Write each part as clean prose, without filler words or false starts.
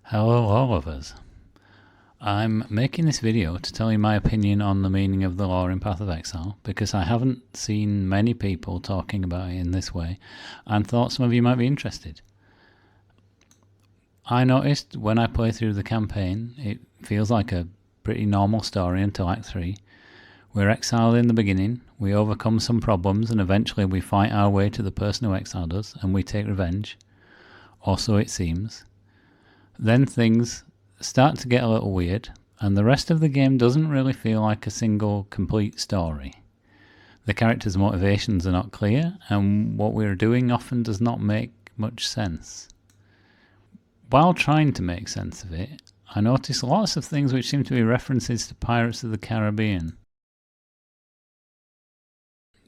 Hello all of us. I'm making this video to tell you my opinion on the meaning of the lore in Path of Exile because I haven't seen many people talking about it in this way and thought some of you might be interested. I noticed when I play through the campaign it feels like a pretty normal story until Act 3. We're exiled in the beginning, we overcome some problems and eventually we fight our way to the person who exiled us and we take revenge. Or so it seems. Then things start to get a little weird, and the rest of the game doesn't really feel like a single complete story. The characters' motivations are not clear, and what we're doing often does not make much sense. While trying to make sense of it, I noticed lots of things which seem to be references to Pirates of the Caribbean.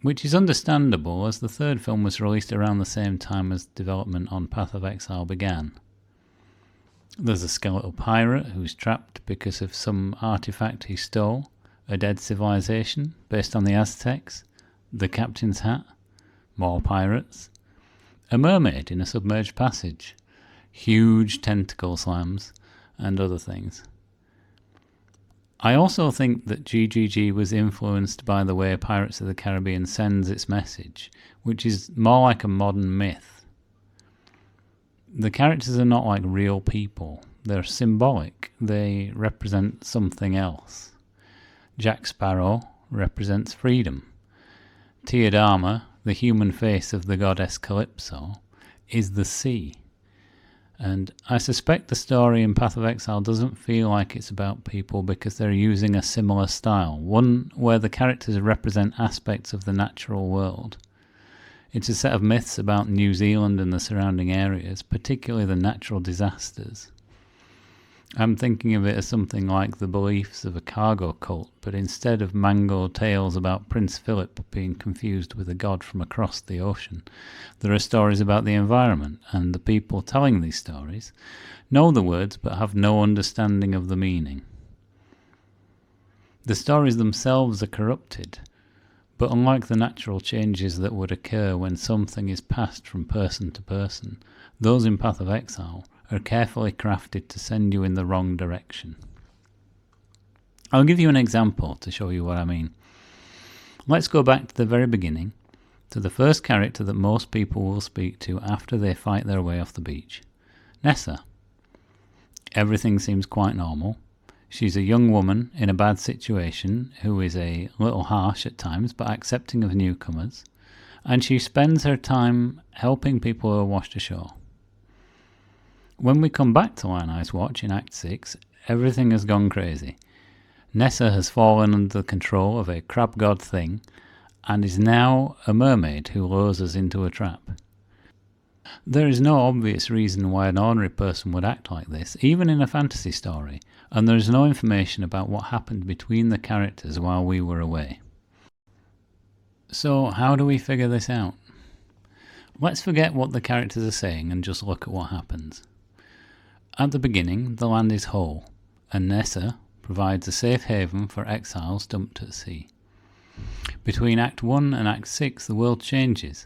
Which is understandable, as the third film was released around the same time as development on Path of Exile began. There's a skeletal pirate who's trapped because of some artifact he stole, a dead civilization based on the Aztecs, the captain's hat, more pirates, a mermaid in a submerged passage, huge tentacle slams, and other things. I also think that GGG was influenced by the way Pirates of the Caribbean sends its message, which is more like a modern myth. The characters are not like real people. They're symbolic. They represent something else. Jack Sparrow represents freedom. Tiadama, the human face of the goddess Calypso, is the sea. And I suspect the story in Path of Exile doesn't feel like it's about people because they're using a similar style, one where the characters represent aspects of the natural world. It's a set of myths about New Zealand and the surrounding areas, particularly the natural disasters. I'm thinking of it as something like the beliefs of a cargo cult, but instead of mangled tales about Prince Philip being confused with a god from across the ocean, there are stories about the environment, and the people telling these stories know the words but have no understanding of the meaning. The stories themselves are corrupted, but unlike the natural changes that would occur when something is passed from person to person, those in Path of Exile are carefully crafted to send you in the wrong direction. I'll give you an example to show you what I mean. Let's go back to the very beginning, to the first character that most people will speak to after they fight their way off the beach, Nessa. Everything seems quite normal. She's a young woman in a bad situation who is a little harsh at times but accepting of newcomers, and she spends her time helping people who are washed ashore. When we come back to Lion Eye's Watch in Act 6, everything has gone crazy. Nessa has fallen under the control of a crab god thing and is now a mermaid who lures us into a trap. There is no obvious reason why an ordinary person would act like this, even in a fantasy story, and there is no information about what happened between the characters while we were away. So how do we figure this out? Let's forget what the characters are saying and just look at what happens. At the beginning, the land is whole, and Nessa provides a safe haven for exiles dumped at sea. Between Act 1 and Act 6, the world changes.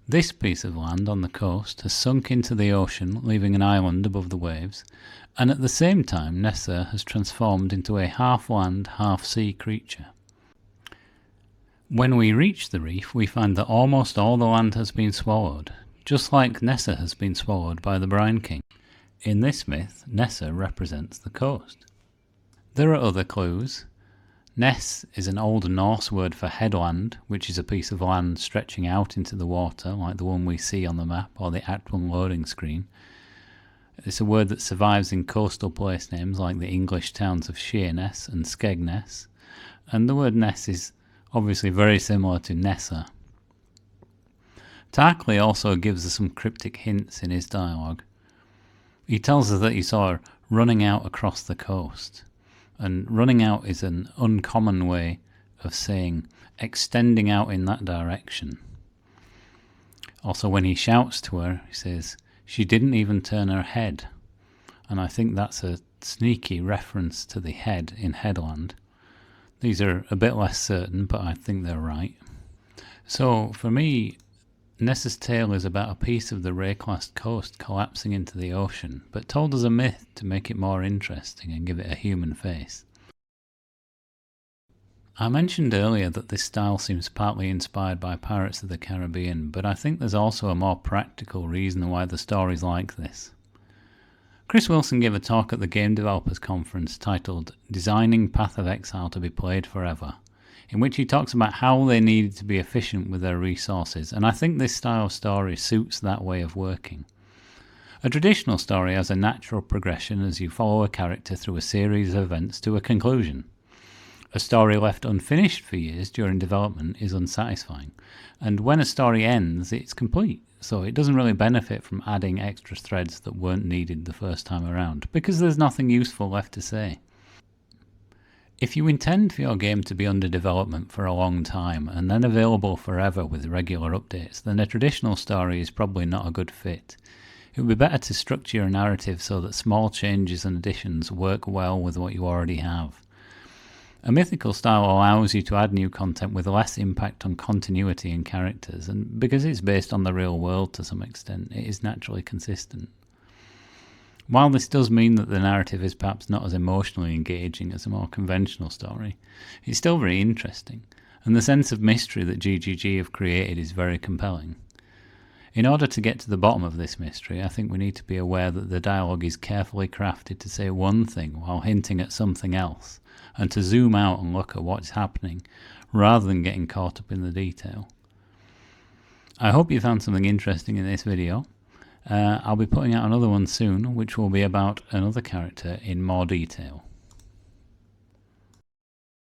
This piece of land on the coast has sunk into the ocean, leaving an island above the waves, and at the same time Nessa has transformed into a half-land, half-sea creature. When we reach the reef, we find that almost all the land has been swallowed, just like Nessa has been swallowed by the Brine King. In this myth, Nessa represents the coast. There are other clues. Ness is an Old Norse word for headland, which is a piece of land stretching out into the water, like the one we see on the map or the Act 1 loading screen. It's a word that survives in coastal place names like the English towns of Sheerness and Skegness, and the word Ness is obviously very similar to Nessa. Tarkley also gives us some cryptic hints in his dialogue. He tells us that he saw her running out across the coast. And running out is an uncommon way of saying extending out in that direction. Also, when he shouts to her, he says, "She didn't even turn her head." And I think that's a sneaky reference to the head in Headland. These are a bit less certain, but I think they're right. So, for me, Nessa's tale is about a piece of the Rayclast coast collapsing into the ocean, but told as a myth to make it more interesting and give it a human face. I mentioned earlier that this style seems partly inspired by Pirates of the Caribbean, but I think there's also a more practical reason why the story's like this. Chris Wilson gave a talk at the Game Developers Conference titled Designing Path of Exile to be Played Forever, in which he talks about how they needed to be efficient with their resources, and I think this style of story suits that way of working. A traditional story has a natural progression as you follow a character through a series of events to a conclusion. A story left unfinished for years during development is unsatisfying, and when a story ends, it's complete, so it doesn't really benefit from adding extra threads that weren't needed the first time around, because there's nothing useful left to say. If you intend for your game to be under development for a long time and then available forever with regular updates, then a traditional story is probably not a good fit. It would be better to structure your narrative so that small changes and additions work well with what you already have. A mythical style allows you to add new content with less impact on continuity and characters, and because it's based on the real world to some extent, it is naturally consistent. While this does mean that the narrative is perhaps not as emotionally engaging as a more conventional story, it's still very interesting, and the sense of mystery that GGG have created is very compelling. In order to get to the bottom of this mystery, I think we need to be aware that the dialogue is carefully crafted to say one thing while hinting at something else, and to zoom out and look at what's happening, rather than getting caught up in the detail. I hope you found something interesting in this video. I'll be putting out another one soon, which will be about another character in more detail.